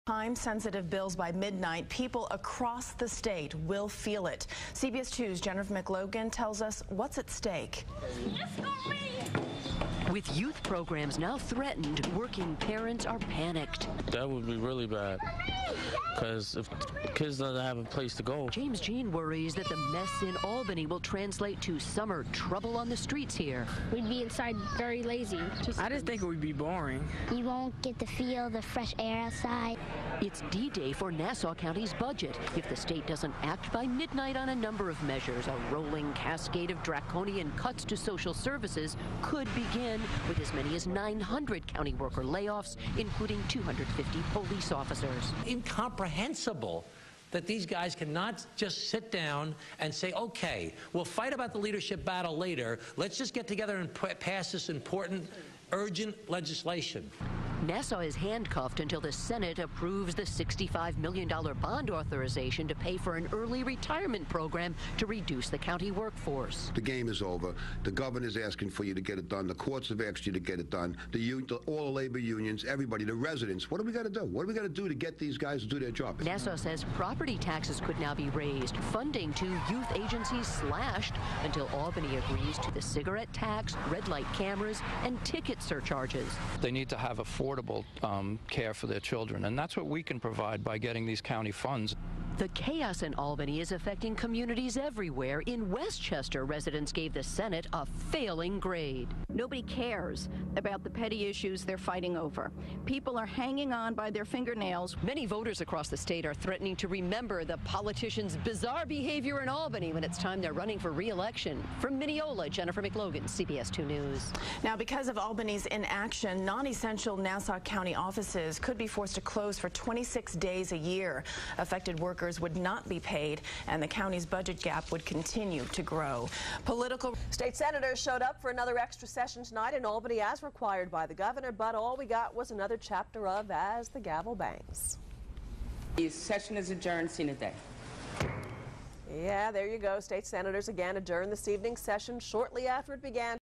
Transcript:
Time-sensitive bills by midnight, people across the state will feel it. CBS 2's Jennifer McLogan tells us what's at stake. With youth programs now threatened, working parents are panicked. That would be really bad, because if kids don't have a place to go. James Jean worries that the mess in Albany will translate to summer trouble on the streets here. We'd be inside very lazy. I just think it would be boring. You won't get to feel the fresh air outside. It's D-Day for Nassau County's budget. If the state doesn't act by midnight on a number of measures, a rolling cascade of draconian cuts to social services could begin with as many as 900 county worker layoffs, including 250 police officers. Incomprehensible that these guys cannot just sit down and say, okay, we'll fight about the leadership battle later. Let's just get together and pass this important, urgent legislation. Nassau is handcuffed until the Senate approves the $65 million bond authorization to pay for an early retirement program to reduce the county workforce. The game is over. The governor's asking for you to get it done. The courts have asked you to get it done. All the labor unions, everybody, the residents. What do we got to do? What do we got to do to get these guys to do their job? Nassau says property taxes could now be raised, funding to youth agencies slashed until Albany agrees to the cigarette tax, red light cameras, and ticket surcharges. They need to have affordable care for their children, and that's what we can provide by getting these county funds. The chaos in Albany is affecting communities everywhere. In Westchester, residents gave the Senate a failing grade. Nobody cares about the petty issues they're fighting over. People are hanging on by their fingernails. Many voters across the state are threatening to remember the politicians' bizarre behavior in Albany when it's time they're running for re-election. From Mineola, Jennifer McLogan, CBS 2 News. Now, because of Albany's inaction, non-essential Nassau County offices could be forced to close for 26 days a year. Affected workers would not be paid, and the county's budget gap would continue to grow. State senators showed up for another extra session tonight in Albany as required by the governor, but all we got was another chapter of As the Gavel Bangs. The session is adjourned. Seen day. Yeah, there you go. State senators again adjourned this evening's session shortly after it began.